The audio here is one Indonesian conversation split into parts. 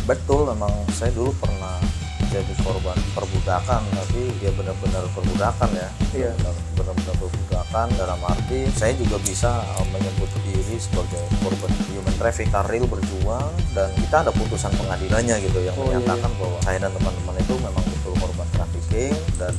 Betul, memang saya dulu pernah jadi korban perbudakan, tapi dia benar-benar perbudakan ya. Iya. Benar-benar perbudakan dalam arti saya juga bisa menyebut diri sebagai korban human trafficking. Kita real berjuang dan kita ada putusan pengadilannya gitu yang menyatakan bahwa saya dan teman-teman itu memang betul korban trafficking. Dan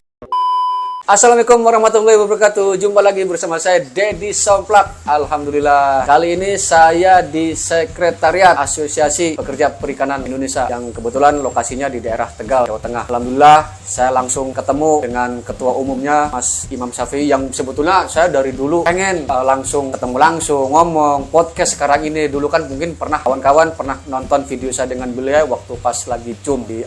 Assalamualaikum warahmatullahi wabarakatuh. Jumpa lagi bersama saya Deddy Somplak. Alhamdulillah. Kali ini saya di Sekretariat Asosiasi Pekerja Perikanan Indonesia yang kebetulan lokasinya di daerah Tegal, Jawa Tengah. Alhamdulillah saya langsung ketemu dengan ketua umumnya Mas Imam Syafi'i yang sebetulnya saya dari dulu pengen langsung ketemu langsung ngomong podcast sekarang ini. Dulu kan mungkin pernah kawan-kawan pernah nonton video saya dengan beliau waktu pas lagi cum di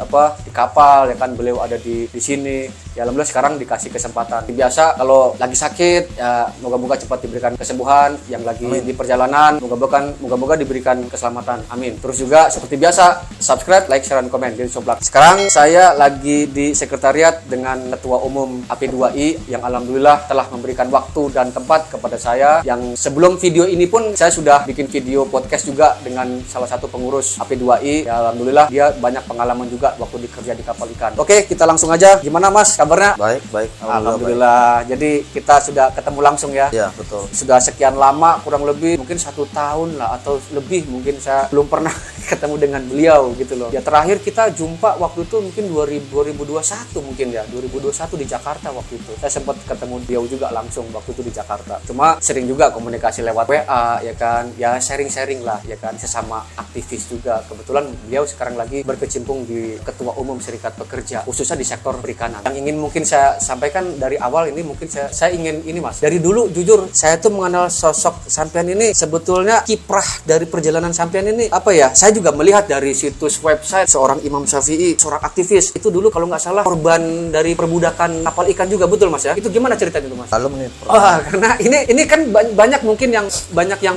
kapal ya kan, beliau ada di sini. Ya alhamdulillah sekarang dikasih kesempatan. Biasa kalau lagi sakit ya moga-moga cepat diberikan kesembuhan, yang lagi di perjalanan moga-moga diberikan keselamatan. Amin. Terus juga seperti biasa subscribe, like, share, dan komen Deddy Somplak. Sekarang saya lagi di sekretariat dengan Ketua Umum AP2I yang alhamdulillah telah memberikan waktu dan tempat kepada saya, yang sebelum video ini pun saya sudah bikin video podcast juga dengan salah satu pengurus AP2I. Ya alhamdulillah dia banyak pengalaman juga waktu dikerja di kapal ikan. Oke, kita langsung aja. Gimana Mas kabarnya? baik. Alhamdulillah. Jadi kita sudah ketemu langsung ya. Ya, betul. Sudah sekian lama, kurang lebih mungkin 1 tahun lah atau lebih, mungkin saya belum pernah ketemu dengan beliau gitu loh. Ya terakhir kita jumpa waktu itu mungkin 2021 mungkin ya. 2021 di Jakarta waktu itu. Saya sempat ketemu beliau juga langsung waktu itu di Jakarta. Cuma sering juga komunikasi lewat WA ya kan. Ya sharing-sharing lah ya kan, sesama aktivis juga. Kebetulan beliau sekarang lagi berkecimpung di Ketua Umum Serikat Pekerja khususnya di sektor perikanan. Yang ingin mungkin saya sampaikan dari awal ini, mungkin saya ingin ini Mas. Dari dulu jujur saya tuh mengenal sosok sampean ini, sebetulnya kiprah dari perjalanan sampean ini apa ya? Saya juga melihat dari situs website seorang Imam Syafi'i, seorang aktivis. Itu dulu kalau nggak salah korban dari perbudakan kapal ikan juga, betul Mas ya? Itu gimana ceritanya itu Mas? Lalu menit Karena ini kan banyak mungkin yang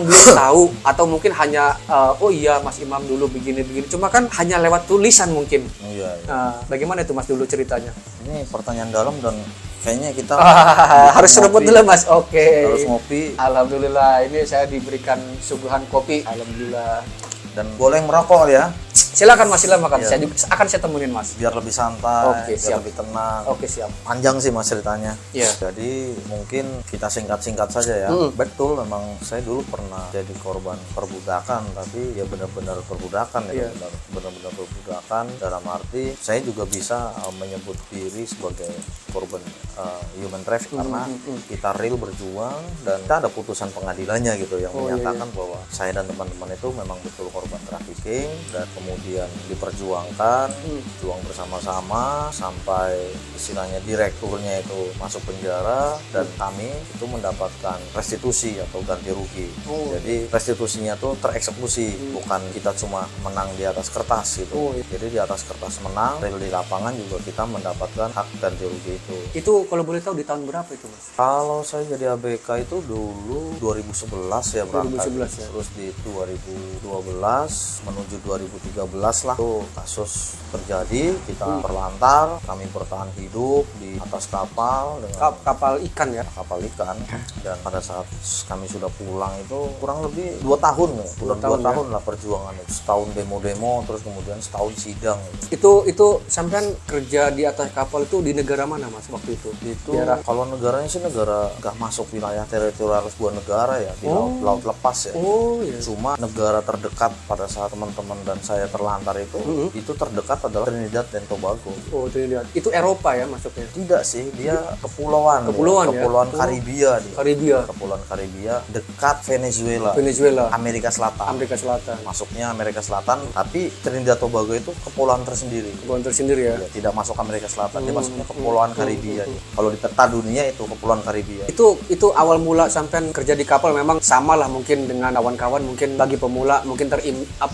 belum tahu, atau mungkin hanya oh iya Mas Imam dulu begini. Cuma kan hanya lewat tulisan mungkin. Iya. Bagaimana itu Mas dulu ceritanya? Ini pertanyaan dalam dan kayaknya kita harus seruput dulu Mas. Oke. Harus ngopi. Alhamdulillah ini saya diberikan suguhan kopi. Alhamdulillah. Dan boleh merokok ya. Silakan Mas, silakan. Iya. Saya temunin Mas. Biar lebih santai, Oke, biar siap. lebih tenang. Oke, siap. Panjang sih Mas ceritanya. Iya. Jadi mungkin kita singkat-singkat saja ya. Betul, memang saya dulu pernah jadi korban perbudakan, tapi ya benar-benar perbudakan ya. Iya. Benar-benar perbudakan dalam arti saya juga bisa menyebut diri sebagai korban human trafficking karena kita real berjuang dan kita ada putusan pengadilannya gitu yang menyatakan bahwa saya dan teman-teman itu memang betul korban trafficking, dan kemudian diperjuangkan, juang bersama-sama sampai istilahnya direkturnya itu masuk penjara dan kami itu mendapatkan restitusi atau ganti rugi. Jadi restitusinya tuh tereksekusi, bukan kita cuma menang di atas kertas gitu. Jadi di atas kertas menang, real di lapangan juga kita mendapatkan hak ganti rugi itu. Itu kalau boleh tahu di tahun berapa itu Mas? Kalau saya jadi ABK itu dulu 2011 ya berangkat. 2011 ya. Terus di 2012 menuju 2013 lah itu kasus terjadi, kita terlantar, kami bertahan hidup di atas kapal dengan Kapal ikan ya. kapal ikan, dan pada saat kami sudah pulang itu kurang lebih 2 tahun ya. Udah 2 tahun lah perjuangan itu. Setahun demo-demo, terus kemudian setahun sidang Itu sampean kerja di atas kapal itu di negara mana Mas waktu itu? itu. Daerah. Kalau negaranya sih negara nggak masuk wilayah teritorial sebuah negara ya, di laut lepas ya. Iya. Cuma negara terdekat pada saat teman-teman dan saya terlantar itu terdekat adalah Trinidad dan Tobago. Oh, Trinidad. Itu Eropa ya masuknya? Tidak sih, dia kepulauan ya? Kepulauan Karibia dia. Karibia. Kepulauan Karibia dekat Venezuela. Amerika Selatan. Amerika Selatan. Masuknya Amerika Selatan, tapi Trinidad Tobago itu kepulauan tersendiri. Kepulauan tersendiri ya. Ya, tidak masuk Amerika Selatan, dia masuknya Kepulauan Karibia. Kalau di peta dunia itu Kepulauan Karibia. Itu awal mula sampean kerja di kapal memang sama lah mungkin dengan kawan-kawan, mungkin bagi pemula mungkin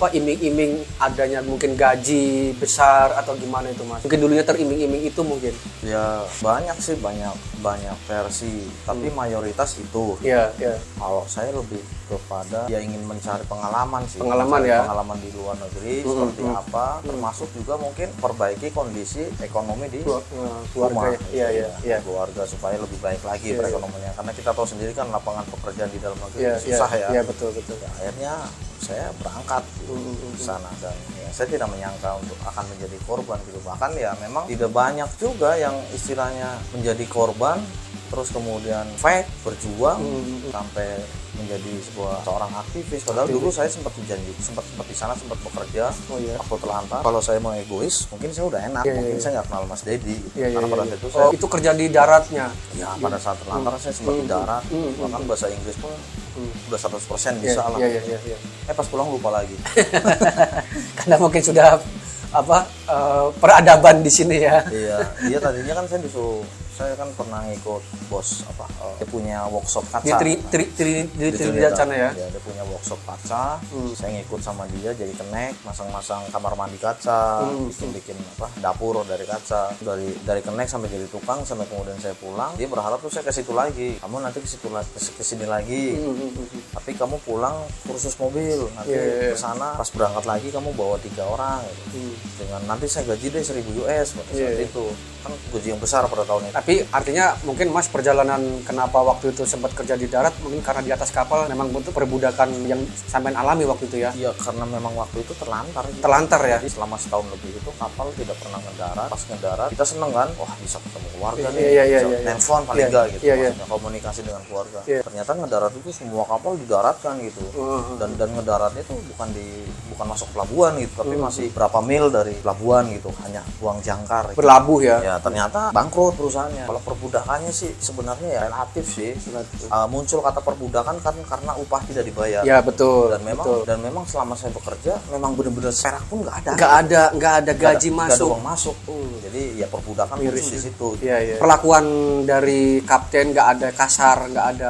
iming-iming adanya mungkin gaji besar atau gimana itu Mas? Mungkin dulunya teriming-iming itu mungkin. Ya banyak sih, banyak versi, tapi mayoritas itu. Iya. Kalau saya lebih kepada dia ingin mencari pengalaman sih. Pengalaman Mencari ya. Pengalaman di luar negeri seperti apa, termasuk juga mungkin perbaiki kondisi ekonomi di Keluarga. rumah. Iya. Keluarga supaya lebih baik lagi perekonomiannya. Karena kita tahu sendiri kan lapangan pekerjaan di dalam negeri Iya, susah ya. Iya, betul. Ya, akhirnya saya berangkat ke sana dan ya, saya tidak menyangka untuk akan menjadi korban gitu. Bahkan ya memang tidak banyak juga yang istilahnya menjadi korban terus kemudian fight berjuang sampai menjadi seorang aktivis. Padahal dulu saya sempat di sana sempat bekerja waktu terlantar. Kalau saya mau egois mungkin saya udah enak, mungkin saya nggak kenal Mas Dedi gitu. Karena pada saat itu saya itu kerja di daratnya. ya pada saat terlantar saya sempat di darat, bahkan bahasa Inggris pun udah 100% bisa lah. Iya. Pas pulang lupa lagi. Karena mungkin sudah peradaban di sini ya. Iya, tadinya kan saya kan pernah ikut bos dia punya workshop kaca. Di Trinidad sana ya. Ya, dia punya workshop kaca. Saya ngikut sama dia jadi kenek, masang-masang kamar mandi kaca, bikin dapur dari kaca. Dari kenek sampai jadi tukang sampai kemudian saya pulang. Dia berharap tuh saya ke situ lagi. Kamu nanti ke sini lagi. Tapi kamu pulang kursus mobil. Nanti ke sana pas berangkat lagi kamu bawa 3 orang gitu. Dengan nanti saya gaji deh 1.000 US pada saat itu. Kan gaji yang besar pada tahun itu. Tapi artinya mungkin Mas perjalanan kenapa waktu itu sempat kerja di darat mungkin karena di atas kapal memang bentuk perbudakan yang sampean alami waktu itu ya. Iya, karena memang waktu itu terlantar. Terlantar ya. Jadi selama setahun lebih itu kapal tidak pernah ngedarat. Pas ngedarat kita seneng kan, wah bisa ketemu keluarga nih. Iya. Nelfon paling enggak gitu. Iya. Maksudnya komunikasi dengan keluarga. Ternyata ngedarat itu semua kapal didaratkan gitu. Dan ngedaratnya itu bukan masuk pelabuhan gitu, tapi masih berapa mil dari pelabuhan gitu, hanya buang jangkar. Berlabuh ya. Ya ternyata bangkrut perusahaannya. Kalau perbudakannya sih sebenarnya ya relatif sih. Muncul kata perbudakan kan karena upah tidak dibayar. Ya betul. Dan memang selama saya bekerja memang benar-benar perak pun nggak ada. Nggak ada gaji masuk. Nggak ada uang masuk. Jadi ya perbudakan muncul di situ. Iya. Perlakuan dari kapten nggak ada kasar, nggak ada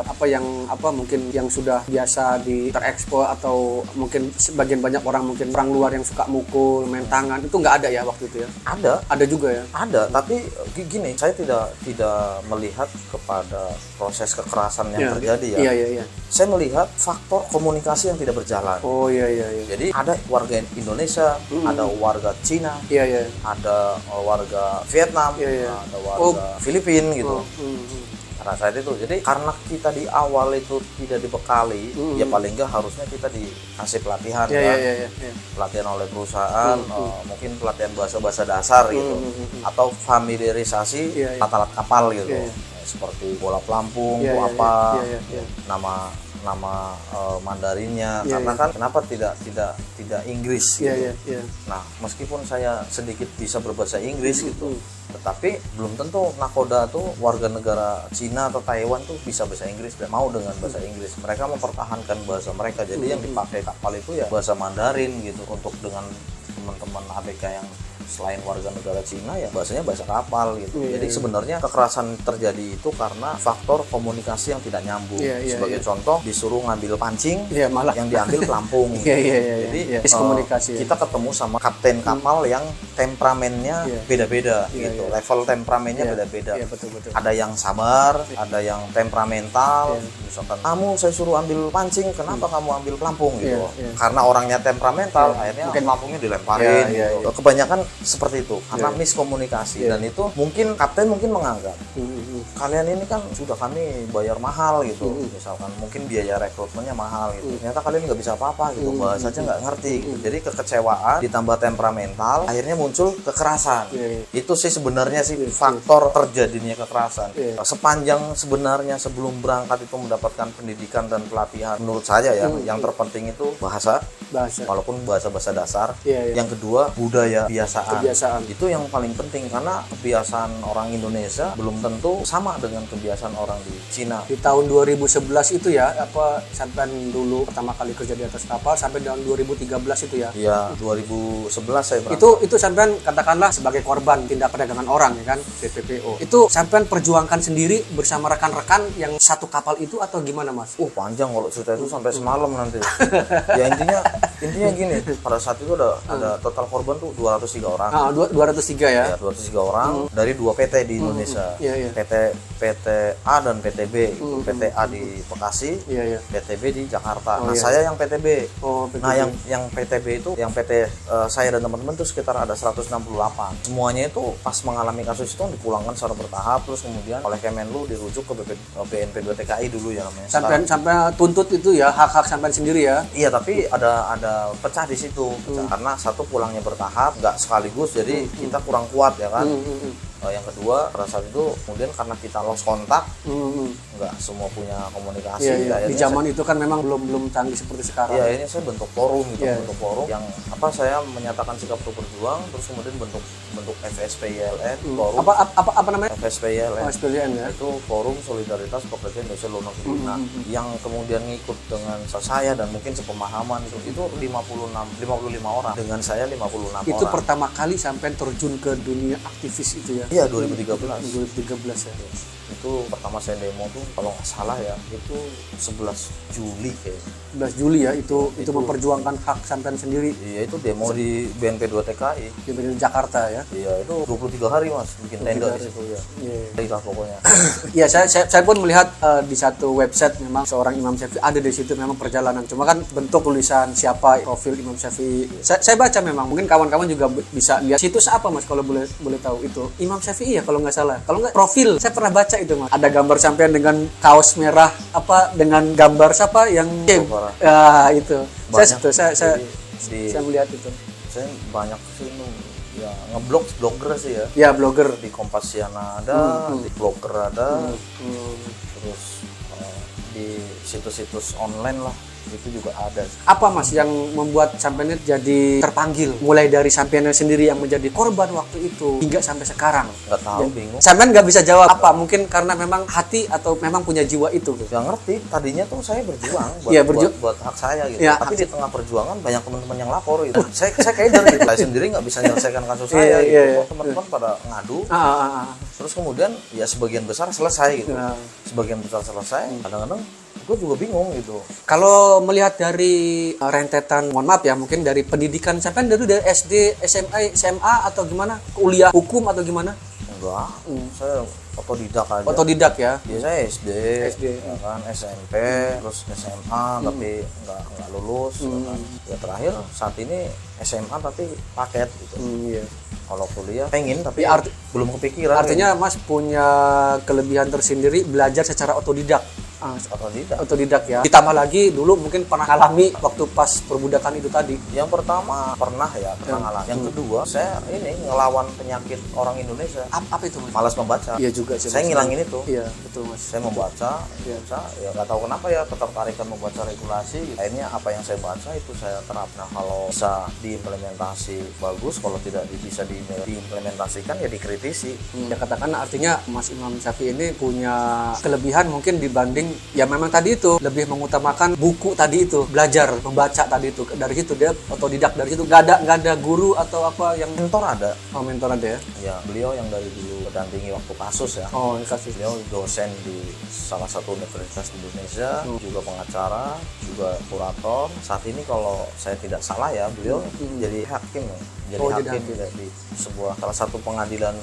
mungkin yang sudah biasa terekspor atau mungkin sebagian banyak orang mungkin orang luar yang suka mukul, main tangan itu nggak ada ya waktu itu ya. Ada juga ya. Ada, tapi gini, saya tidak melihat kepada proses kekerasan yang terjadi ya. Iya. Saya melihat faktor komunikasi yang tidak berjalan. Oh iya. Jadi ada warga Indonesia, ada warga Cina, ada warga Vietnam, ada warga Filipina gitu. Karena saat itu, jadi karena kita di awal itu tidak dibekali, ya paling enggak harusnya kita dikasih pelatihan pelatihan oleh perusahaan, mungkin pelatihan bahasa dasar gitu, atau familiarisasi alat kapal gitu, seperti bola pelampung, nama Mandarinnya, karena kan kenapa tidak Inggris gitu. Nah, meskipun saya sedikit bisa berbahasa Inggris gitu, tetapi belum tentu nakoda tuh warga negara Cina atau Taiwan tuh bisa bahasa Inggris dan mau dengan bahasa Inggris. Mereka mempertahankan bahasa mereka, jadi yang dipakai kapal itu ya bahasa Mandarin gitu. Untuk dengan teman-teman ABK yang selain warga negara Cina ya bahasanya bahasa kapal gitu. Jadi sebenarnya kekerasan terjadi itu karena faktor komunikasi yang tidak nyambung. Sebagai contoh, disuruh ngambil pancing, malah yang diambil pelampung. Jadi miskomunikasi. Kita ketemu sama kapten kapal yang temperamennya beda-beda gitu. Level temperamennya beda-beda. Betul. Ada yang sabar, ada yang temperamental. Misalkan kamu saya suruh ambil pancing, kenapa kamu ambil pelampung gitu. Karena orangnya temperamental, akhirnya pelampungnya dilemparin gitu. Kebanyakan seperti itu karena miskomunikasi dan itu mungkin kapten menganggap kalian ini kan sudah kami bayar mahal gitu, misalkan mungkin biaya rekrutmennya mahal gitu, ternyata kalian nggak bisa apa-apa gitu, bahasanya nggak ngerti gitu. Jadi kekecewaan ditambah temperamental akhirnya muncul kekerasan. Itu sih sebenarnya sih faktor terjadinya kekerasan. Sepanjang sebenarnya sebelum berangkat itu mendapatkan pendidikan dan pelatihan, menurut saya ya yang terpenting itu bahasa walaupun bahasa dasar. Yang kedua budaya, kebiasaan itu yang paling penting, karena kebiasaan orang Indonesia belum tentu sama dengan kebiasaan orang di Cina. Di tahun 2011 itu ya, sampai dulu pertama kali kerja di atas kapal sampai tahun 2013 itu ya. Iya, 2011 saya berangkat. Itu sampean katakanlah sebagai korban tindak perdagangan orang ya kan, TPPO. Itu sampean perjuangkan sendiri bersama rekan-rekan yang satu kapal itu atau gimana, Mas? Panjang kalau cerita itu sampai semalam nanti. Ya intinya gini, pada saat itu ada total korban tuh 203 orang. 203 ya. Ya, 203 orang dari 2 PT di Indonesia. Iya, iya. PT A dan PTB. PT A di Bekasi, Iya, iya. PTB di Jakarta. Oh, nah, iya. saya yang PTB. Oh, PTB. Nah, yang PTB itu, yang PT saya dan teman-teman itu sekitar ada 168. Semuanya itu pas mengalami kasus itu dipulangkan secara bertahap, terus kemudian oleh Kemenlu dirujuk ke BNP2 TKI dulu ya namanya. Sampai tuntut itu ya, hak-hak sampean sendiri ya. Iya, tapi ada pecah di situ. Karena satu pulangnya bertahap, nggak sekaligus, jadi kita kurang kuat ya kan. Yang kedua, pada saat itu kemudian karena kita lost kontak, nggak semua punya komunikasi. Iya, iya. Di zaman itu kan memang belum canggih seperti sekarang. Iya, ini saya bentuk forum gitu, Iya. bentuk forum yang saya menyatakan sikap untuk berjuang, terus kemudian bentuk FSPILN, forum Apa namanya? FSPILN. Oh, SPLN ya. Itu Forum Solidaritas Pekerja Indonesia Lunak Filipina yang kemudian ngikut dengan saya dan mungkin sepemahaman itu 55 orang, dengan saya 56 Itu orang. pertama kali sampean terjun ke dunia aktivis itu ya. Iya, 2013. 2013 ya. Itu pertama saya demo tuh kalau nggak salah ya itu 11 Juli kayaknya. 11 Juli ya, itu memperjuangkan hak sampean sendiri Iya, itu demo di BNP2 TKI. di Jakarta ya. Iya, itu 23 hari Mas bikin tenda di situ ya. Iya. Itulah pokoknya. Iya, saya pun melihat di satu website memang seorang Imam Syafi'i ada di situ memang perjalanan. Cuma kan bentuk tulisan siapa profil Imam Syafi'i. Saya baca memang. Mungkin kawan-kawan juga bisa lihat situs apa Mas kalau boleh tahu itu. Imam Syafi'i ya kalau nggak salah. Kalau nggak profil, saya pernah baca itu Mas. Ada gambar sampean dengan kaos merah dengan gambar siapa yang Parah. ya itu. Banyak. Saya Di melihat itu. saya banyak sih ya blogger sih ya. Ya, blogger. Di Kompasiana ada, di Blogger ada, terus di situs-situs online lah itu juga ada. Apa Mas yang membuat sampean jadi terpanggil? Mulai dari sampean sendiri yang menjadi korban waktu itu hingga sampai sekarang. Nggak tahu, bingung. Sampean nggak bisa jawab apa? Mungkin karena memang hati atau memang punya jiwa itu. Yang ngerti tadinya tuh saya berjuang buat, Iya, buat hak saya gitu. Iya, Tapi di tengah perjuangan banyak teman-teman yang lapor gitu. saya keder gitu. Saya sendiri nggak bisa menyelesaikan kasus saya gitu. Iya. Kok teman-teman pada ngadu. Ah. Terus kemudian ya sebagian besar selesai gitu. Nah. Sebagian besar selesai. Kadang-kadang gue juga bingung gitu. Kalau melihat dari rentetan, mohon maaf ya, mungkin dari pendidikan sampean dari SD, SMA atau gimana? Kuliah hukum atau gimana? Enggak, saya otodidak aja. Otodidak ya. Biasanya SD, SD. ya kan, SMP, terus SMA, tapi nggak lulus. Ya kan. Ya terakhir saat ini SMA tapi paket gitu. Iya. Kalau kuliah pengen tapi Ya, belum kepikiran. Artinya Mas punya kelebihan tersendiri belajar secara otodidak. Otodidak ya. Ditambah lagi dulu mungkin pernah alami waktu pas perbudakan itu tadi. Yang pertama pernah ngalamin. Yang kedua saya ini ngelawan penyakit orang Indonesia. Apa itu Mas? Malas membaca. Iya juga sih. Saya ngilangin itu. Iya, betul Mas. Saya membaca, ya nggak tahu kenapa ya ketertarikan membaca regulasi. Akhirnya apa yang saya baca itu saya terap. Nah, kalau bisa diimplementasi bagus, kalau tidak bisa diimplementasikan ya dikritisi. Ya katakan artinya Mas Imam Syafi'i ini punya kelebihan mungkin dibanding ya memang tadi itu lebih mengutamakan buku tadi itu, belajar membaca tadi itu. Dari situ dia otodidak, dari situ nggak ada guru atau apa yang Mentor ada. Oh, mentor ada ya. Ya, beliau yang dari dulu mendampingi waktu kasus ya. Oh, ini kasus. Beliau dosen di salah satu universitas di Indonesia, juga pengacara, juga kurator. Saat ini kalau saya tidak salah ya, beliau jadi hakim ya. Jadi hakim di sebuah salah satu pengadilan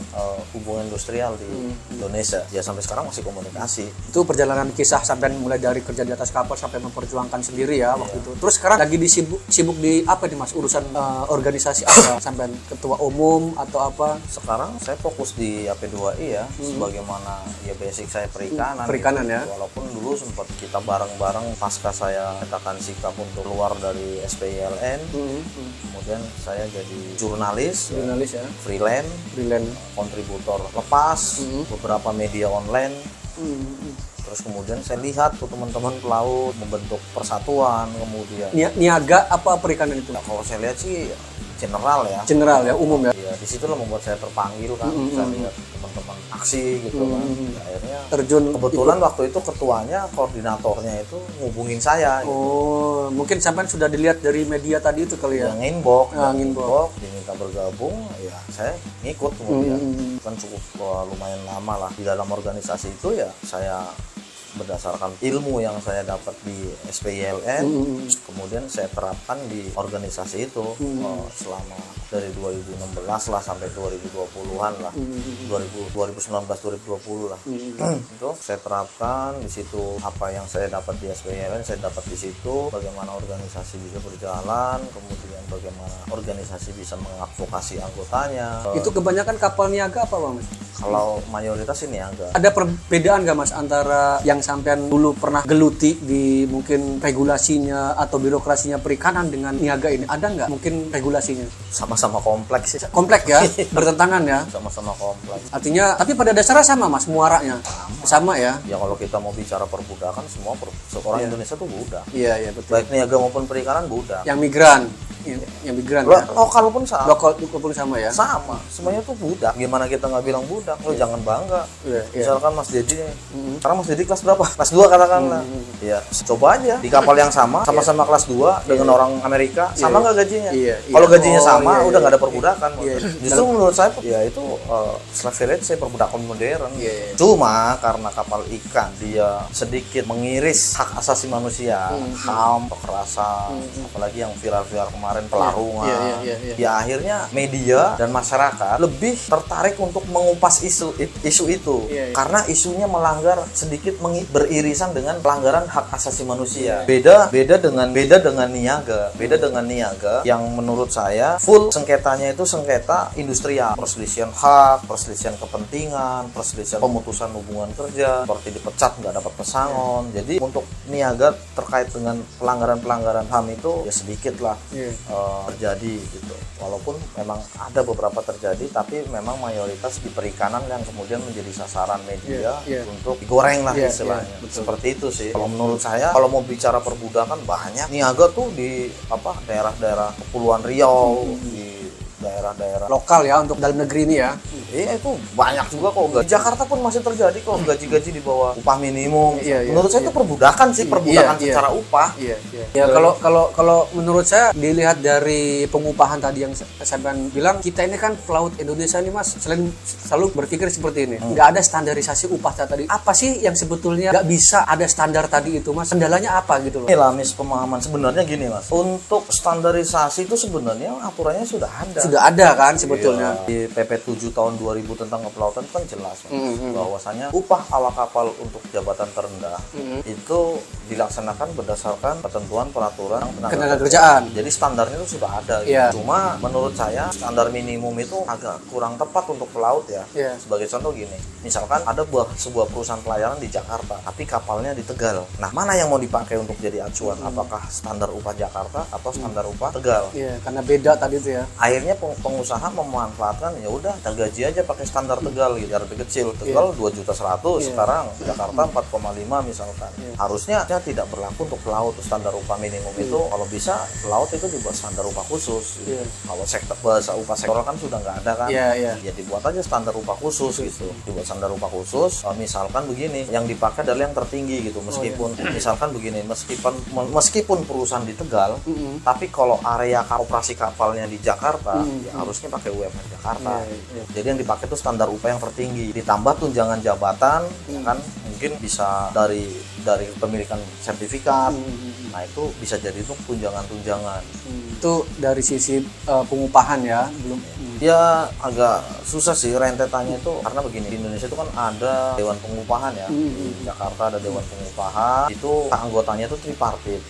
hubungan industrial di Indonesia. Ya sampai sekarang masih komunikasi. Itu perjalanan kisah sampai mulai dari kerja di atas kapal sampai memperjuangkan sendiri ya waktu itu. Terus sekarang lagi sibuk di apa nih Mas? Urusan organisasi apa? Sampai ketua umum atau apa? Sekarang saya fokus di AP2I ya, sebagaimana ya basic saya perikanan. Perikanan ya. Walaupun dulu sempat kita bareng-bareng pasca saya katakan sikap untuk keluar dari SPILN, kemudian saya jadi jurnalis ya. freelance, kontributor lepas, beberapa media online. Terus kemudian saya lihat tuh teman-teman pelaut membentuk persatuan, kemudian niaga apa perikanan itu? Nah, kalau saya lihat sih general ya, umum ya. Ya di situlah membuat saya terpanggil kan, saya lihat teman-teman aksi gitu kan. Akhirnya Terjun kebetulan waktu itu ketuanya, koordinatornya itu ngubungin saya. Oh, mungkin sampean sudah dilihat dari media tadi itu kali ya. Yang inbox, nginbox. diminta bergabung, ya saya ngikut kemudian. Kan cukup lumayan lama lah di dalam organisasi itu ya. Saya berdasarkan ilmu yang saya dapat di SPILN, kemudian saya terapkan di organisasi itu selama dari 2016 lah sampai 2020-an lah, 2019-2020 lah. Itu saya terapkan di situ apa yang saya dapat di SPILN, saya dapat di situ bagaimana organisasi bisa berjalan, kemudian bagaimana organisasi bisa mengadvokasi anggotanya. Itu kebanyakan kapal niaga apa Bang? Kalau mayoritas ini agak Ada perbedaan nggak Mas antara yang sampean dulu pernah geluti di mungkin regulasinya atau birokrasinya perikanan dengan niaga ini? Ada nggak mungkin regulasinya? sama-sama kompleks sih, Kompleks ya, bertentangan ya. sama-sama kompleks. Artinya, tapi pada dasarnya sama Mas, muaranya sama ya. Ya kalau kita mau bicara perbudakan, semua orang Indonesia tuh budak. Iya iya betul. Baik niaga maupun perikanan budak. Yang migran, yang migran ya. Lokal pun sama. Lokal pun sama ya. Sama, semuanya tuh budak. Gimana kita nggak bilang budak? Lo jangan bangga. Iya, iya. Misalkan Mas Dedi, sekarang Mas Dedi kelas berapa? Kelas 2 katakanlah. Ya, coba aja di kapal yang sama-sama kelas 2 dengan orang Amerika, sama nggak gajinya? Iya, iya. Kalau gajinya Oh, sama, iya, udah iya. nggak ada perbudakan. Iya. Justru menurut saya, ya itu slavery saya perbudakan modern. Iya. Cuma karena kapal ikan dia sedikit mengiris hak asasi manusia, HAM, kekerasan, apalagi yang viral-viral kemarin pelarungan. Iya. Ya akhirnya media dan masyarakat lebih tertarik untuk mengupas isu itu Iya. karena isunya melanggar sedikit beririsan dengan pelanggaran hak asasi manusia. Beda dengan niaga yang menurut saya full sengketanya itu sengketa industrial, perselisihan hak, perselisihan kepentingan, perselisihan pemutusan hubungan kerja, seperti dipecat nggak dapat pesangon. Jadi untuk niaga terkait dengan pelanggaran HAM itu ya sedikit lah terjadi gitu. Walaupun memang ada beberapa terjadi, tapi memang mayoritas di perikanan yang kemudian menjadi sasaran media untuk digoreng lah istilahnya. Seperti itu sih. Kalau menurut saya, kalau mau bicara perbudakan banyak niaga tuh di daerah-daerah Kepulauan Riau, di daerah-daerah Lokal ya untuk dalam negeri ini ya. Iya itu banyak juga kok. Di Jakarta pun masih terjadi kok gaji-gaji di bawah upah minimum. Iya, Menurut saya itu perbudakan sih, perbudakan secara upah. Iya. Ya kalau menurut saya dilihat dari pengupahan tadi yang saya bilang, kita ini kan pelaut Indonesia nih Mas, selalu berpikir seperti ini. Nggak ada standarisasi upah tadi. Apa sih yang sebetulnya nggak bisa ada standar tadi itu Mas? Kendalanya apa gitu loh? Inilah mispemahaman sebenarnya gini Mas. Untuk standarisasi itu sebenarnya aturannya sudah ada. Sudah ada kan sebetulnya. Di PP 7 tahun 2000 tentang kepelautan kan jelas bahwasanya upah awak kapal untuk jabatan terendah itu dilaksanakan berdasarkan ketentuan peraturan Tenaga kerjaan. Jadi standarnya itu sudah ada. Iya. Cuma menurut saya standar minimum itu agak kurang tepat untuk pelaut ya. Iya. Sebagai contoh gini, misalkan ada sebuah perusahaan pelayaran di Jakarta, tapi kapalnya di Tegal. Nah, mana yang mau dipakai untuk jadi acuan? Apakah standar upah Jakarta atau standar upah Tegal? Iya, karena beda tadi itu ya. Akhirnya pengusaha memanfaatkan, ya udah kita gaji aja pakai standar Tegal gitu, biar lebih kecil. Tegal 2.100.000, sekarang Jakarta 4,5 misalkan. Harusnya tidak berlaku untuk pelaut. Standar upah minimum itu kalau bisa pelaut itu dibuat standar upah khusus gitu. Kalau sektor bahasa upah sektoral kan sudah nggak ada kan. Ya dibuat aja standar upah khusus gitu. Dibuat standar upah khusus, misalkan begini, yang dipakai adalah yang tertinggi gitu. Meskipun misalkan begini, meskipun perusahaan di Tegal, tapi kalau area operasi kapalnya di Jakarta, ya harusnya pakai UMR Jakarta. Jadi yang dipakai itu standar upah yang tertinggi, ditambah tunjangan jabatan, ya kan mungkin bisa dari pemilikan sertifikat. Nah itu bisa jadi itu tunjangan-tunjangan. Itu dari sisi pengupahan ya, belum. Ya agak susah sih rentetannya itu, karena begini, di Indonesia itu kan ada Dewan Pengupahan ya. Di Jakarta ada Dewan Pengupahan, itu anggotanya itu tripartit.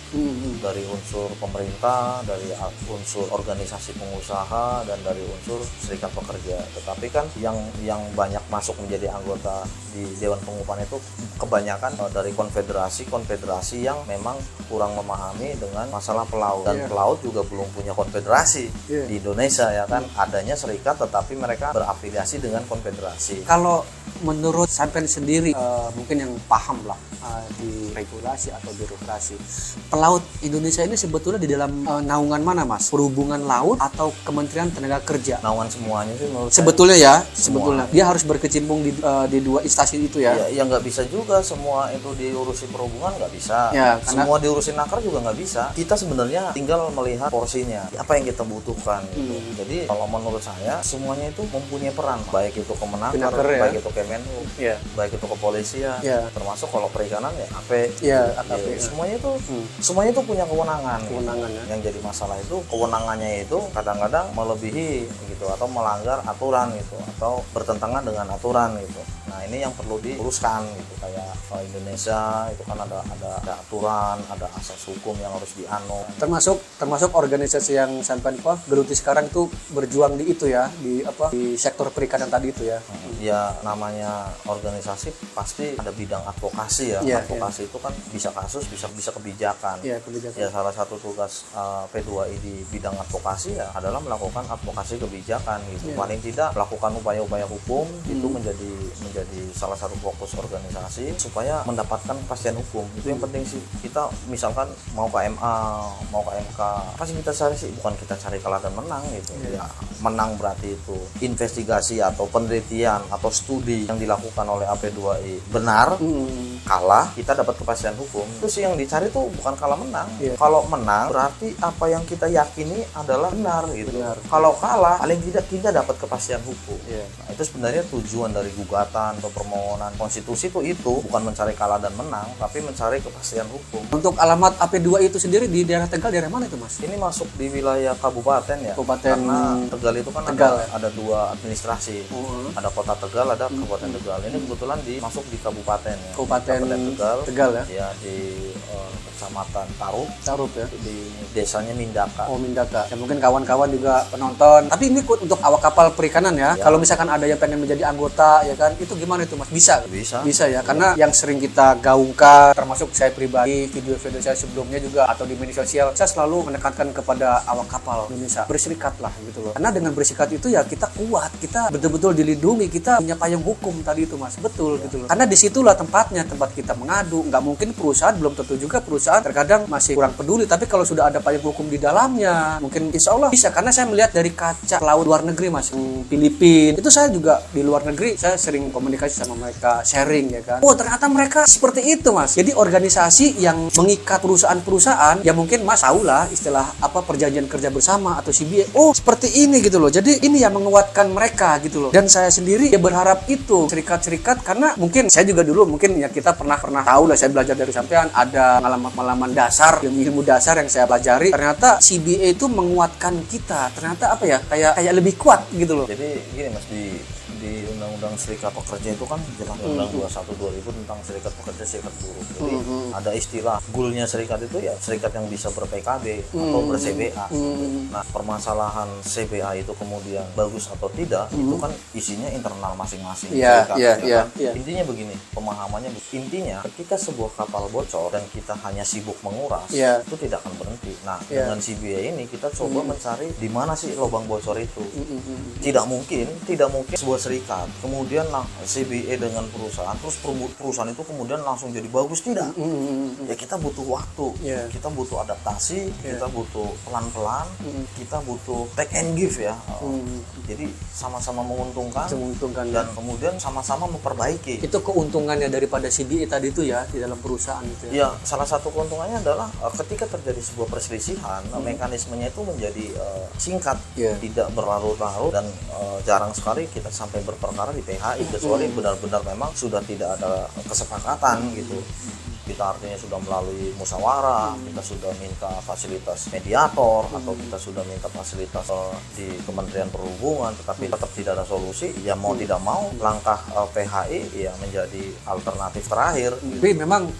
Dari unsur pemerintah, dari unsur organisasi pengusaha, dan dari unsur serikat pekerja. Tetapi kan yang banyak masuk menjadi anggota di Dewan Pengupahan itu kebanyakan dari konfederasi yang memang kurang memahami dengan masalah pelaut. Dan pelaut juga belum punya konfederasi di Indonesia ya kan. Adanya serikat tetapi mereka berafiliasi dengan konfederasi. Kalau menurut sampean sendiri, mungkin yang paham lah di regulasi atau birokrasi, pelaut Indonesia ini sebetulnya di dalam naungan mana Mas? Perhubungan laut atau Kementerian Tenaga Kerja? Naungan semuanya sih menurut sebetulnya saya. Sebetulnya dia harus berkecimpung di dua instansi itu ya. Ya nggak bisa juga semua itu diurusi perhubungan, nggak bisa. Ya, karena semua diurusin nakar juga nggak bisa. Kita sebenarnya tinggal melihat porsinya, apa yang kita butuhkan gitu. Jadi kalau menurut saya semuanya itu mempunyai peran, baik itu Kemenaker, baik itu Kemenhub, baik itu kepolisian, termasuk kalau perikanan Perikanan ya AP. Iya, AKP. Semuanya itu punya kewenangan. Kewenangannya. Yang jadi masalah itu kewenangannya itu kadang-kadang melebihi gitu atau melanggar aturan gitu atau bertentangan dengan aturan gitu. Nah, ini yang perlu diluruskan gitu. Kayak Indonesia itu kan ada aturan, ada asas hukum yang harus dianut. Termasuk organisasi yang sampai geluti sekarang itu berjuang di itu ya, di sektor perikanan tadi itu ya. Ya namanya organisasi pasti ada bidang advokasi ya. Advokasi itu kan bisa kasus, bisa kebijakan. Iya, kebijakan. Ya salah satu tugas P2I di bidang advokasi ya adalah melakukan advokasi kebijakan gitu. Paling tidak melakukan upaya-upaya hukum itu menjadi salah satu fokus organisasi supaya mendapatkan kepastian hukum. Itu yang penting sih. Kita misalkan mau ke MA, mau ke MK, pasti kita cari sih bukan kita cari kalah dan menang gitu. Ya, menang berarti itu investigasi atau penelitian atau studi yang dilakukan oleh AP2I benar, kalah kita dapat kepastian hukum. Itu sih yang dicari tuh bukan kalah menang. Kalau menang berarti apa yang kita yakini adalah benar gitu. Kalau kalah paling tidak kita dapat kepastian hukum. Nah, itu sebenarnya tujuan dari gugatan atau permohonan konstitusi itu bukan mencari kalah dan menang, tapi mencari kepastian hukum. Untuk alamat AP2I itu sendiri di daerah Tegal, daerah mana itu Mas? Ini masuk di wilayah kabupaten ya. Karena Tegal itu kan ada dua administrasi. Ada Kota Tegal, ada Kabupaten Tegal. Ini kebetulan masuk di kabupaten ya. Kabupaten Tegal ya. Ya di Kecamatan Tarup ya. Di desanya Mindaka. Oh, Mindaka. Ya mungkin kawan-kawan juga penonton. Tapi ini untuk awak kapal perikanan ya. Kalau misalkan ada yang pengen menjadi anggota ya kan, itu gimana itu Mas? Bisa ya. Karena yang sering kita gaungkan, termasuk saya pribadi, video-video saya sebelumnya juga atau di media sosial, saya selalu menekankan kepada awak kapal Indonesia, berserikatlah gitu loh. Karena dengan berserikat itu ya kita kuat, kita betul-betul dilindungi, kita punya payung hukum tadi itu Mas. Betul gitu loh. Karena disitulah tempat kita mengadu. Nggak mungkin perusahaan, belum tentu juga perusahaan terkadang masih kurang peduli, tapi kalau sudah ada payung hukum di dalamnya, mungkin insya Allah bisa. Karena saya melihat dari kaca laut luar negeri Mas, Filipina, itu saya juga di luar negeri, saya sering komunikasi sama mereka, sharing ya kan. Oh ternyata mereka seperti itu Mas. Jadi organisasi yang mengikat perusahaan-perusahaan, ya mungkin Mas tahu lah istilah perjanjian kerja bersama atau CBA. Oh seperti ini gitu loh. Jadi ini yang menguatkan mereka gitu loh. Dan saya sendiri ya berharap itu serikat-serikat, karena mungkin saya juga dulu mungkin ya kita pernah tahu lah, saya belajar dari sampean ada pengalaman dasar, ilmu dasar yang saya pelajari. Ternyata CBA itu menguatkan kita. Ternyata kayak lebih kuat gitu loh. Jadi gini Mas, di Undang-Undang Serikat Pekerja itu kan jelas Undang 21 2000 tentang Serikat Pekerja, Serikat Buruh. Jadi ada istilah goalnya serikat itu ya serikat yang bisa ber-PKB atau ber-CBA. Nah, permasalahan CBA itu kemudian bagus atau tidak itu kan isinya internal masing-masing serikat. Intinya begini, pemahamannya intinya ketika sebuah kapal bocor dan kita hanya sibuk menguras, itu tidak akan berhenti. Nah, dengan CBA ini kita coba mencari di mana sih lubang bocor itu. Tidak mungkin sebuah serikat kemudian CBA dengan perusahaan, terus perusahaan itu kemudian langsung jadi bagus, tidak. Ya kita butuh waktu, kita butuh adaptasi, kita butuh pelan-pelan, kita butuh take and give ya. Jadi sama-sama menguntungkan dan kemudian sama-sama memperbaiki. Itu keuntungannya daripada CBA tadi itu ya di dalam perusahaan itu ya. Ya, salah satu keuntungannya adalah ketika terjadi sebuah perselisihan, mekanismenya itu menjadi singkat, tidak berlarut-larut, dan jarang sekali kita sampai berperkara di PHI kecuali benar-benar memang sudah tidak ada kesepakatan gitu. Kita artinya sudah melalui musyawarah, kita sudah minta fasilitas mediator atau kita sudah minta fasilitas di Kementerian Perhubungan, tetapi tetap tidak ada solusi. Ya mau tidak mau langkah PHI ya menjadi alternatif terakhir. Tapi memang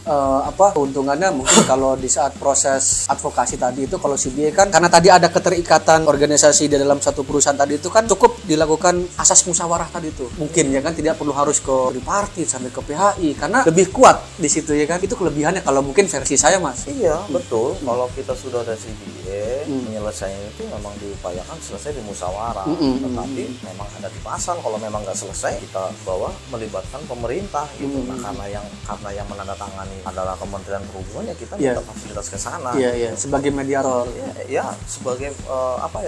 keuntungannya mungkin kalau di saat proses advokasi tadi itu, kalau CBA kan karena tadi ada keterikatan organisasi di dalam satu perusahaan tadi itu kan cukup dilakukan asas musyawarah tadi itu. Mungkin ya kan tidak perlu harus ke tripartit sampai ke PHI karena lebih kuat di situ ya kan. Itu kelebihannya kalau mungkin versi saya Mas. Iya betul. Kalau kita sudah ada CBA, penyelesaian itu memang diupayakan selesai di musyawarah. Tetapi memang ada di pasal kalau memang nggak selesai kita bawa melibatkan pemerintah gitu. Nah karena yang menandatangani adalah Kementerian Perhubungan, ya kita minta fasilitas ke sana. Iya. Sebagai mediator. Ya sebagai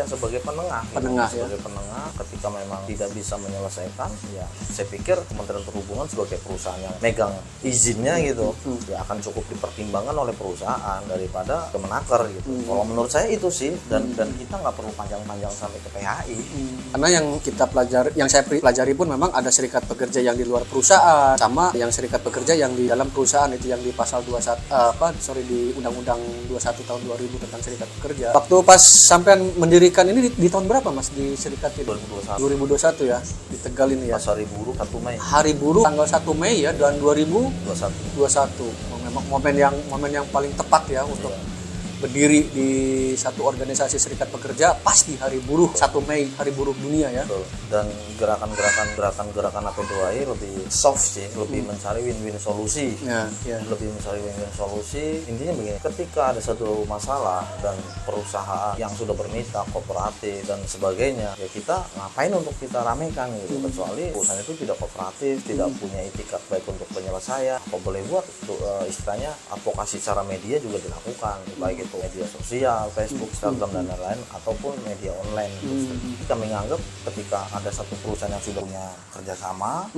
sebagai penengah. Sebagai penengah ketika memang tidak bisa menyelesaikan, ya saya pikir Kementerian Perhubungan sebagai perusahaan yang megang izinnya gitu. Ya ya akan cukup dipertimbangkan oleh perusahaan daripada Kemenaker gitu. Kalau menurut saya itu sih, dan kita nggak perlu panjang-panjang sampai ke PHI. Karena yang kita pelajari, yang saya pelajari pun memang ada serikat pekerja yang di luar perusahaan sama yang serikat pekerja yang di dalam perusahaan, itu yang di pasal 21 di Undang-Undang 21 tahun 2000 tentang serikat pekerja. Waktu pas sampean mendirikan ini di tahun berapa Mas di serikat ini? 2021 ya, di Tegal ini ya. Pas hari buruh 1 Mei. Hari buruh tanggal 1 Mei ya, dan 21. 2021. Memang momen yang paling tepat ya untuk berdiri di satu organisasi serikat pekerja pas di hari buruh 1 Mei, hari buruh dunia ya. Betul. Dan gerakan AP2I lebih soft sih, lebih mencari win-win solusi. Ya. Lebih mencari win-win solusi. Intinya begini, ketika ada satu masalah dan perusahaan yang sudah bermitra, kooperatif dan sebagainya, ya kita ngapain untuk kita ramekan gitu. Kecuali perusahaan itu tidak kooperatif, tidak punya itikat baik untuk penyelesaian. Apa boleh buat istilahnya advokasi secara media juga dilakukan, baik itu media sosial, Facebook, Instagram dan lain-lain, ataupun media online. Kami menganggap ketika ada satu perusahaan yang sudah punya kerjasama,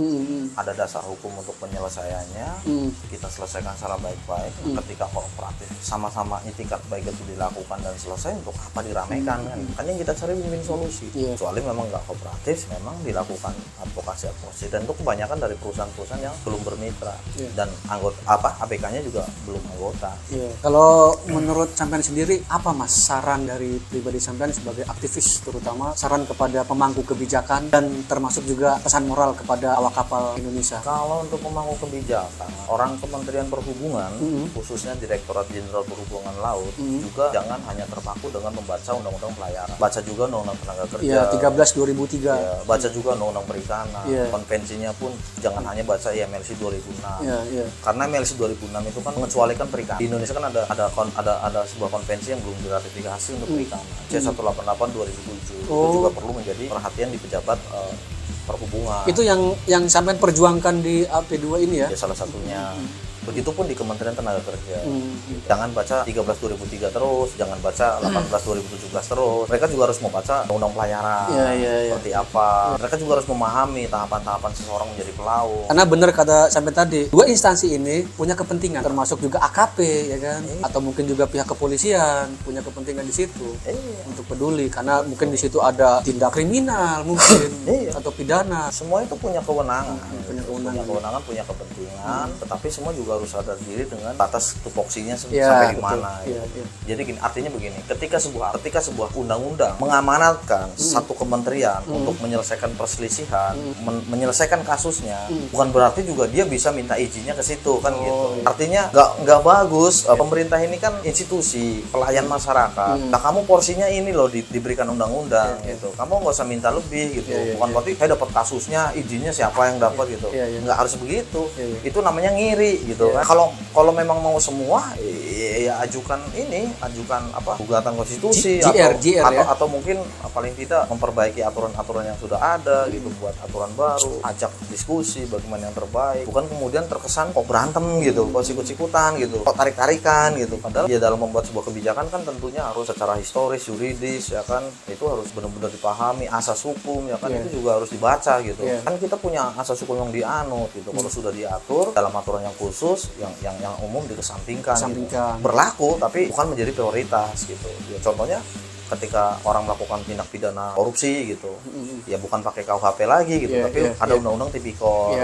ada dasar hukum untuk penyelesaiannya, kita selesaikan secara baik-baik. Ketika kooperatif sama-sama itikat baik itu dilakukan dan selesai, untuk apa diramaikan kan yang kita cari win-win solusi. Kecuali memang nggak kooperatif, memang dilakukan advokasi, dan itu kebanyakan dari perusahaan-perusahaan yang belum bermitra dan ABK-nya juga belum anggota. Kalau menurut sampean sendiri, apa Mas saran dari pribadi sampean sebagai aktivis, terutama saran kepada pemangku kebijakan dan termasuk juga pesan moral kepada awak kapal Indonesia? Kalau untuk pemangku kebijakan, orang Kementerian Perhubungan, khususnya Direktorat Jenderal Perhubungan Laut, juga jangan hanya terpaku dengan membaca Undang-Undang Pelayaran. Baca juga Undang-Undang Tenaga Kerja. 13/2003. Ya, baca juga Undang-Undang Perikanan. Konvensinya pun jangan hanya baca IMLC 2006. Karena IMLC 2006 itu kan mengecualikan perikanan. Di Indonesia kan ada sebuah konvensi yang belum diratifikasi untuk perikanan, C188 2007. Itu juga perlu menjadi perhatian di pejabat perhubungan. Itu yang sampean perjuangkan di AP2 ini ya? Ya salah satunya. Begitupun di Kementerian Tenaga Kerja. Jangan baca 13/2003 terus, jangan baca 18/2017 terus. Mereka juga harus membaca Undang-Undang Pelayaran. Seperti apa. Mereka juga harus memahami tahapan-tahapan seseorang menjadi pelaut. Karena benar kata sampai tadi, dua instansi ini punya kepentingan, termasuk juga AKP ya kan, atau mungkin juga pihak kepolisian punya kepentingan di situ untuk peduli, karena mungkin di situ ada tindak kriminal mungkin atau pidana. Semua itu punya kewenangan, punya kepentingan, tetapi semua juga harus sadar diri dengan batas tupoksinya sampai di mana. Jadi gini, artinya begini, ketika sebuah undang-undang mengamanatkan satu kementerian untuk menyelesaikan perselisihan, menyelesaikan kasusnya, bukan berarti juga dia bisa minta izinnya ke situ kan gitu. Artinya nggak bagus. Pemerintah ini kan institusi pelayan masyarakat. Nah, kamu porsinya ini loh diberikan undang-undang gitu. Kamu nggak usah minta lebih gitu. Bukan berarti saya dapat kasusnya, izinnya siapa yang dapat gitu. Nggak harus begitu. Itu namanya ngiri gitu. Kalau memang mau semua, ya ajukan gugatan konstitusi atau mungkin paling tidak memperbaiki aturan-aturan yang sudah ada gitu, buat aturan baru, ajak diskusi bagaimana yang terbaik. Bukan kemudian terkesan kok berantem gitu, kok sikut-sikutan gitu, kok tarik-tarikan gitu. Padahal ya dalam membuat sebuah kebijakan kan tentunya harus secara historis, yuridis ya kan, itu harus benar-benar dipahami, asas hukum ya kan, itu juga harus dibaca gitu. Kan kita punya asas hukum yang dianut gitu. Kalau sudah diatur dalam aturan yang khusus, yang umum dikesampingkan. Gitu. Berlaku tapi bukan menjadi prioritas gitu. Ya, contohnya ketika orang melakukan tindak pidana korupsi gitu, ya bukan pakai KUHP lagi gitu, tapi ada undang-undang tipikor.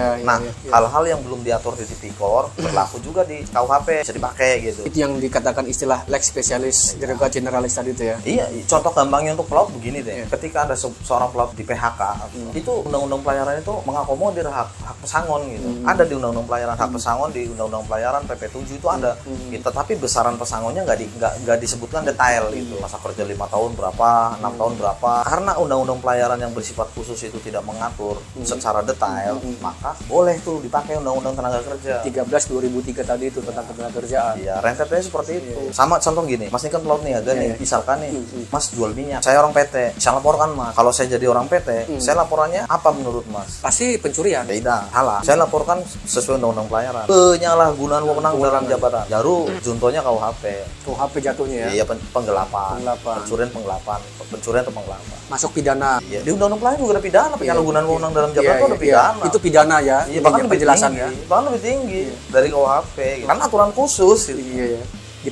Hal-hal yang belum diatur di tipikor berlaku juga di KUHP, bisa dipakai gitu. Itu yang dikatakan istilah lex specialis derogat generalis tadi itu ya. Iya, contoh gampangnya untuk pelaut begini deh. Ketika ada seorang pelaut di PHK, itu undang-undang pelayaran itu mengakomodir hak pesangon gitu. Ada di undang-undang pelayaran hak pesangon, di undang-undang pelayaran PP7 itu ada. Gitu, tapi besaran pesangonnya nggak disebutkan detail gitu. Masa kerja 5 tahun berapa, 6 tahun berapa. Karena undang-undang pelayaran yang bersifat khusus itu tidak mengatur secara detail, maka boleh tuh dipakai undang-undang tenaga kerja. 13/2003 tadi itu tentang ketenaga kerjaan. Iya, rentetnya seperti itu. Sama contoh gini, Mas ini kan pelaut niaga nih, misalkan nih, Mas jual minyak, saya orang PT, saya laporkan Mas. Kalau saya jadi orang PT, saya laporannya apa menurut Mas? Pasti pencurian. Tidak, salah. Saya laporkan sesuai undang-undang pelayaran. Penyalahgunaan wewenang dalam jabatan. Jaru, juntonya KUHP. KUHP jatuhnya ya. Iya, penggelapan. Pencurian atau penggelapan. Masuk pidana. Iya, di undang-undang pelayanan juga ada pidana, penyalahgunaan wewenang dalam jabatan itu ada pidana. Itu pidana ya. Iya, bahkan lebih penjelasan tinggi, ya. bahkan lebih tinggi dari KUHP. Gitu. Kan aturan khusus gitu. Iya ya.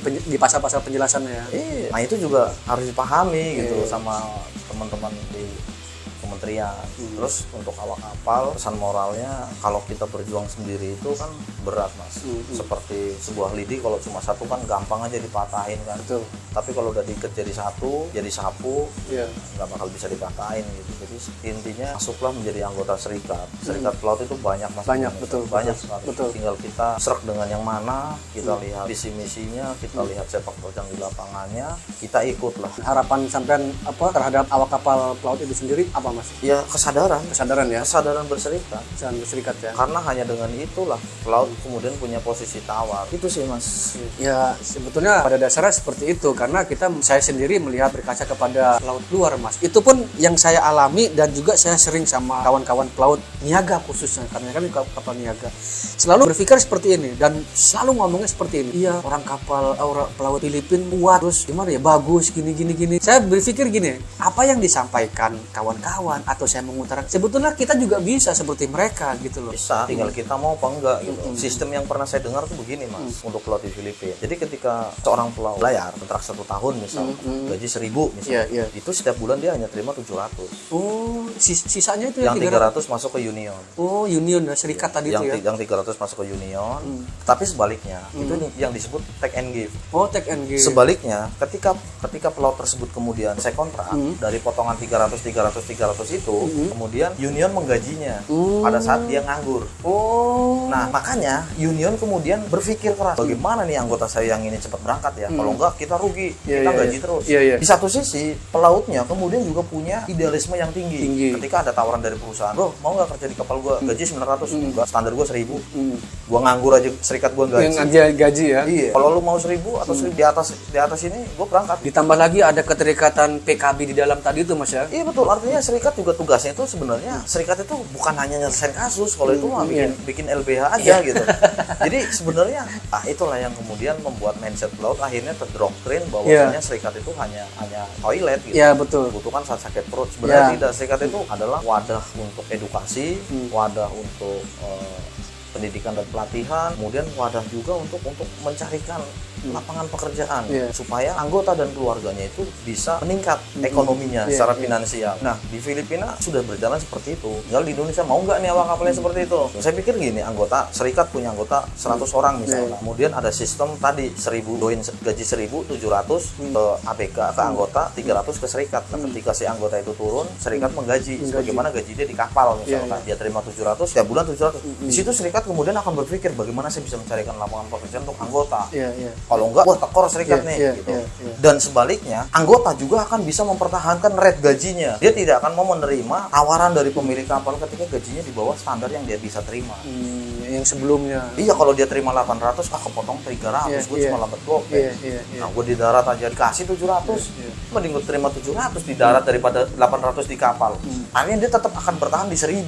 Di pasal-pasal penjelasannya ya. Iya. Nah, itu juga harus dipahami gitu sama teman-teman di kementerian. Terus untuk awak kapal, pesan moralnya kalau kita berjuang sendiri itu kan berat, Mas. Seperti sebuah lidi kalau cuma satu kan gampang aja dipatahin kan. Betul. Tapi kalau udah diikat jadi satu, jadi sapu, Iya. nggak bakal bisa dipatahin gitu. Jadi intinya masuklah menjadi anggota serikat. Serikat pelaut itu banyak, Mas. Banyak, betul, Banyak betul, sekali. betul. Tinggal kita serak dengan yang mana, kita lihat visi misinya, kita lihat sepak terjang di lapangannya, kita ikutlah. Harapan sampean terhadap awak kapal pelaut itu sendiri apa Mas? Ya kesadaran Ya. kesadaran berserikat. Jangan berserikat ya. Karena hanya dengan itulah pelaut kemudian punya posisi tawar. Itu sih, Mas. Ya sebetulnya pada dasarnya seperti itu karena saya sendiri melihat berkaca kepada laut luar Mas. Itu pun yang saya alami dan juga saya sering sama kawan-kawan pelaut niaga khususnya karena kami kapal niaga. Selalu berpikir seperti ini dan selalu ngomongnya seperti ini. Iya, orang pelaut Filipina kuat terus gimana ya bagus gini. Saya berpikir gini, apa yang disampaikan kawan-kawan atau saya mengutarakan sebetulnya kita juga bisa seperti mereka gitu loh. Bisa, tinggal kita mau apa enggak gitu. Sistem yang pernah saya dengar tuh begini, Mas, untuk pelaut di Filipina. Jadi ketika seorang pelaut layar kontrak 1 tahun misal, gaji 1.000 misal, itu setiap bulan dia hanya terima 700. Oh, sisanya itu yang 300 masuk ke union. Oh, union ya, serikat tadi itu ya. Yang 300 masuk ke union. Tapi sebaliknya, itu yang disebut take and give. Oh, take and give. Sebaliknya, ketika pelaut tersebut kemudian saya kontrak dari potongan 300 itu, kemudian union menggajinya pada saat dia nganggur. Oh. Nah, makanya union kemudian berpikir keras, bagaimana nih anggota saya yang ini cepat berangkat ya? Kalau enggak kita rugi, kita gaji terus. Di satu sisi, pelautnya kemudian juga punya idealisme yang tinggi. Ketika ada tawaran dari perusahaan, "Bro, mau nggak kerja di kapal gua? Gaji 900." Enggak, standar gua 1.000. Gua nganggur aja serikat gua gaji ya. Iya. Kalau lu mau 1.000 atau 1.000 di atas ini, gua berangkat. Ditambah lagi ada keterikatan PKB di dalam tadi itu Mas ya. Iya betul, artinya serikat juga tugasnya itu sebenarnya serikat itu bukan hanya nyelesain kasus, kalau itu mah bikin LBH aja gitu. Jadi sebenarnya itulah yang kemudian membuat mindset pelaut akhirnya terdoktrin bahwasanya serikat itu hanya toilet gitu. Iya betul. Butuhkan saat sakit perut. Sebenarnya tidak, serikat itu adalah wadah untuk edukasi, wadah untuk pendidikan dan pelatihan, kemudian wadah juga untuk mencarikan lapangan pekerjaan supaya anggota dan keluarganya itu bisa meningkat ekonominya secara finansial. Nah, di Filipina sudah berjalan seperti itu. Tinggal di Indonesia mau nggak nih awak kapalnya seperti itu? Saya pikir gini, anggota serikat punya anggota 100 orang misalnya. Kemudian ada sistem tadi 1.000 join gaji 1.700 ke ABK ke anggota, 300 ke serikat. Nah, ketika si anggota itu turun, serikat menggaji sebagaimana gaji dia di kapal misalkan. Dia terima 700, tiap bulan 700. Di situ serikat kemudian akan berpikir bagaimana saya bisa mencarikan lapangan pekerjaan untuk anggota. Kalau enggak, wah tekor serikat nih gitu. Dan sebaliknya, anggota juga akan bisa mempertahankan rate gajinya. Dia tidak akan mau menerima tawaran dari pemilik kapal ketika gajinya di bawah standar yang dia bisa terima. Yang sebelumnya. Iya, kalau dia terima 800, kepotong 300, gue cuma dapat gope. Nah, gue di darat aja dikasih 700. Mending gue terima 700 di darat daripada 800 di kapal. Akhirnya dia tetap akan bertahan di 1.000.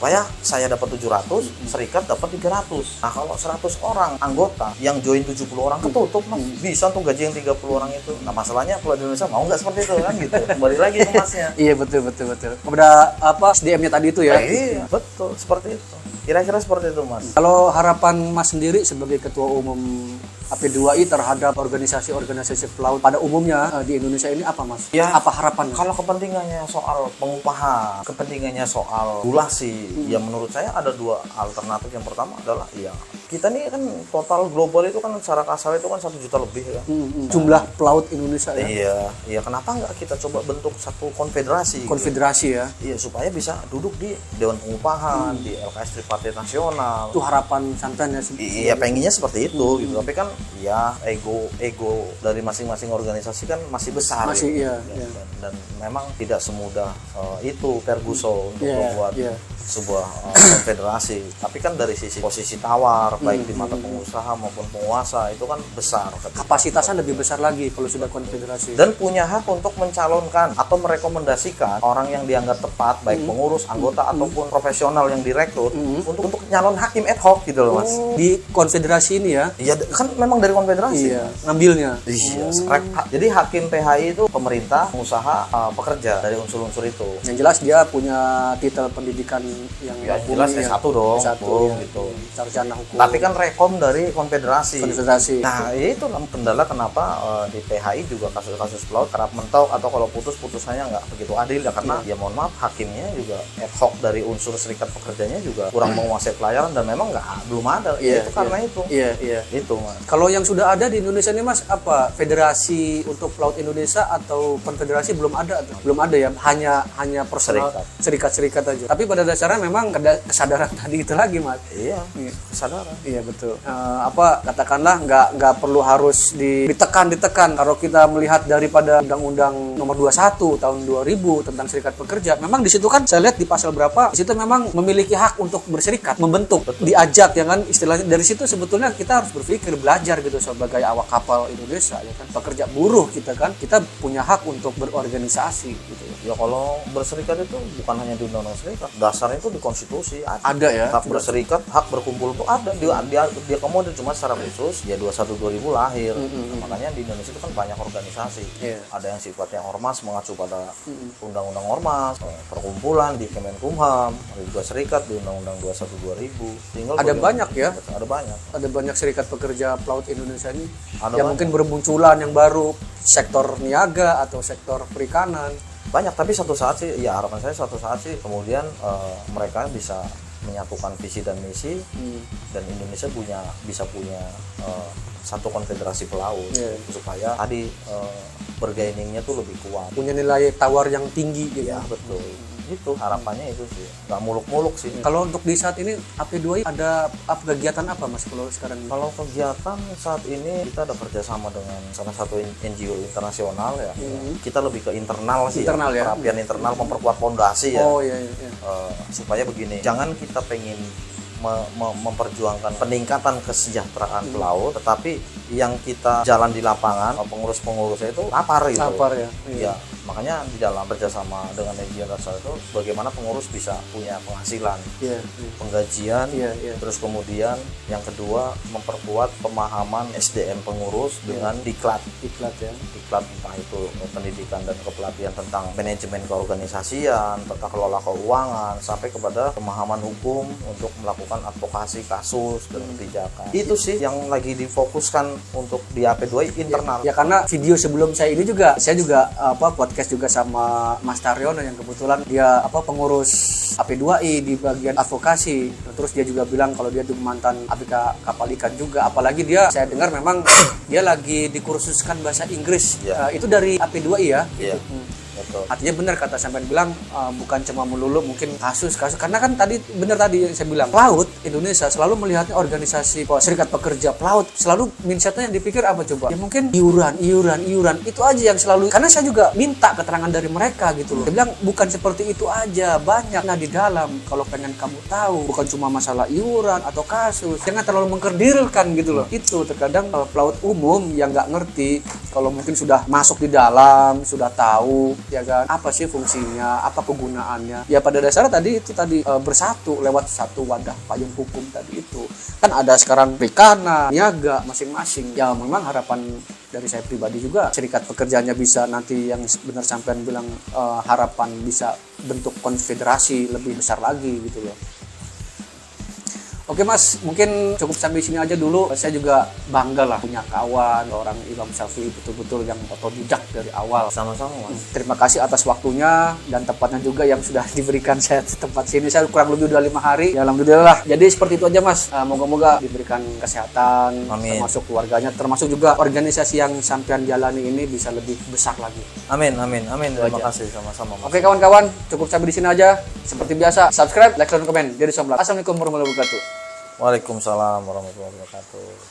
Supaya saya dapat 700, serikat dapat 300. Nah, kalau 100 orang anggota yang join 70 orang ketutup, Mas. Bisa untuk gaji yang 30 orang itu. Nah, masalahnya kalau di Indonesia mau nggak seperti itu kan gitu. Kembali lagi ke Masnya. Iya, betul. Kepada SDM-nya tadi itu ya. Iya, betul, seperti itu. Kira-kira seperti itu, Mas. Kalau harapan Mas sendiri sebagai ketua umum AP2I terhadap organisasi-organisasi pelaut pada umumnya di Indonesia ini apa, Mas? Ya, apa harapan? Kalau kepentingannya soal pengupahan, kepentingannya soal regulasi, ya menurut saya ada 2 alternatif. Yang pertama adalah kita nih kan total global itu kan secara kasar itu kan 1 juta lebih kan. Jumlah pelaut Indonesia ya. Iya, kenapa nggak kita coba bentuk satu konfederasi? Konfederasi gitu? Iya, supaya bisa duduk di Dewan Pengupahan, di LKS Tripartit Nasional. Itu harapan sampean ya? Iya, pengennya seperti itu gitu. Tapi kan ya ego dari masing-masing organisasi kan masih besar. Masih gitu. Dan memang tidak semudah itu Ferguson untuk membuat sebuah konfederasi. Tapi kan dari sisi posisi tawar, besar, baik di mata pengusaha maupun penguasa itu kan besar. Kapasitasnya lebih besar lagi kalau sudah konfederasi. Dan punya hak untuk mencalonkan atau merekomendasikan orang yang dianggap tepat, baik pengurus, anggota ataupun profesional yang direkrut untuk nyalon hakim ad hoc gitu loh Mas. Di konfederasi ini ya? Iya kan memang dari konfederasi. Iya, ngambilnya. Iya. Jadi hakim PHI itu pemerintah, pengusaha, pekerja dari unsur-unsur itu. Yang jelas dia punya titel pendidikan yang Ya jelas S1 dong, S1, ya. gitu. Sarjana hukum. Tapi kan rekom dari konfederasi. Konfederasi. Nah, itu kendala kenapa di PHI juga kasus-kasus pelaut kerap mentok atau kalau putusannya nggak begitu adil ya karena ya mohon maaf hakimnya juga ad hoc dari unsur serikat pekerjanya juga kurang menguasai pelayaran dan memang belum ada. Itu karena itu. Iya. Itu Mas. Kalau yang sudah ada di Indonesia ini Mas, apa? Federasi untuk Pelaut Indonesia atau konfederasi belum ada tuh? Belum ada ya, hanya personal serikat-serikat aja. Tapi pada dasarnya memang ada kesadaran tadi itu lagi Mas. Iya. Kesadaran. Iya betul. Katakanlah nggak perlu harus ditekan. Kalau kita melihat daripada Undang-Undang Nomor 21 tahun 2000 tentang serikat pekerja, memang di situ kan saya lihat di pasal berapa, di situ memang memiliki hak untuk berserikat, membentuk, diajak ya kan istilahnya. Dari situ sebetulnya kita harus berpikir, belajar gitu sebagai awak kapal Indonesia ya kan, pekerja buruh kita kan, kita punya hak untuk berorganisasi gitu ya. Ya kalau berserikat itu bukan hanya di undang-undang serikat, dasarnya itu di konstitusi ada ya. Hak berserikat, hak berkumpul itu ada, dia komodir cuma secara khusus ya 21 2000 lahir. Makanya di Indonesia itu kan banyak organisasi. Ada yang sifatnya ormas mengacu pada undang-undang ormas, perkumpulan di Kemenkumham, ada juga serikat di undang-undang 21 2000. Tinggal ada banyak ya. Ada banyak serikat pekerja pelaut Indonesia ini ada yang mungkin bermunculan yang baru, sektor niaga atau sektor perikanan. Banyak, tapi suatu saat sih ya harapan saya suatu saat sih kemudian mereka bisa menyatukan visi dan misi dan Indonesia bisa punya satu konfederasi pelaut supaya tadi bergainingnya tuh lebih kuat, punya nilai tawar yang tinggi gitu. Ya betul, itu harapannya itu sih, nggak muluk-muluk sih. Kalau untuk di saat ini AP2I ada kegiatan apa Mas kalau sekarang? Kalau kegiatan saat ini kita ada kerjasama dengan salah satu NGO internasional ya. Kita lebih ke internal sih, perapian internal, memperkuat fondasi ya. Supaya begini, jangan kita pengen memperjuangkan peningkatan kesejahteraan pelaut, tetapi yang kita jalan di lapangan pengurus-pengurusnya itu lapar gitu. Ya, makanya di dalam kerjasama dengan NGO itu bagaimana pengurus bisa punya penghasilan, penggajian, terus kemudian yang kedua memperkuat pemahaman SDM pengurus dengan diklat entah itu pendidikan dan kepelatihan tentang manajemen keorganisasian, tata kelola keuangan, sampai kepada pemahaman hukum untuk melakukan advokasi kasus dan kebijakan. Itu sih yang lagi difokuskan untuk di AP2I internal. Ya karena video sebelum saya ini juga saya podcast juga sama Mas Taryono yang kebetulan dia pengurus AP2I di bagian advokasi. Terus dia juga bilang kalau dia tuh mantan ABK kapal ikan juga. Apalagi saya dengar memang dia lagi dikursuskan bahasa Inggris. Itu dari AP2I ya. Betul. Artinya benar kata sampean bilang, bukan cuma melulu mungkin kasus karena kan tadi yang saya bilang, pelaut Indonesia selalu melihatnya organisasi serikat pekerja pelaut, selalu mindsetnya yang dipikir apa coba? Ya mungkin iuran itu aja yang selalu, karena saya juga minta keterangan dari mereka gitu loh. Dia bilang bukan seperti itu aja, banyak di dalam. Kalau pengen kamu tahu, bukan cuma masalah iuran atau kasus, jangan terlalu mengkerdilkan gitu loh. Itu terkadang pelaut umum yang nggak ngerti, kalau mungkin sudah masuk di dalam, sudah tahu ya kan, apa sih fungsinya, apa kegunaannya. Ya pada dasarnya tadi bersatu lewat satu wadah payung hukum tadi itu. Kan ada sekarang perikanan, niaga masing-masing. Ya memang harapan dari saya pribadi juga serikat pekerjanya bisa nanti yang benar sampean bilang, harapan bisa bentuk konfederasi lebih besar lagi gitu loh. Oke Mas, mungkin cukup sampai sini aja dulu. Saya juga bangga lah punya kawan, orang Imam Syafi'i betul-betul yang otodidak dari awal. Sama-sama Mas. Terima kasih atas waktunya dan tempatnya juga yang sudah diberikan saya tempat sini. Saya kurang lebih udah 5 hari. Ya alhamdulillah. Jadi seperti itu aja Mas. Moga-moga diberikan kesehatan, amin. Termasuk keluarganya, termasuk juga organisasi yang sampean jalani ini bisa lebih besar lagi. Amin. Terima kasih sama-sama Mas. Oke kawan-kawan, cukup sampai di sini aja. Seperti biasa, subscribe, like, dan komen. Jadi Somplak. Assalamualaikum warahmatullahi wabarakatuh. Waalaikumsalam warahmatullahi wabarakatuh.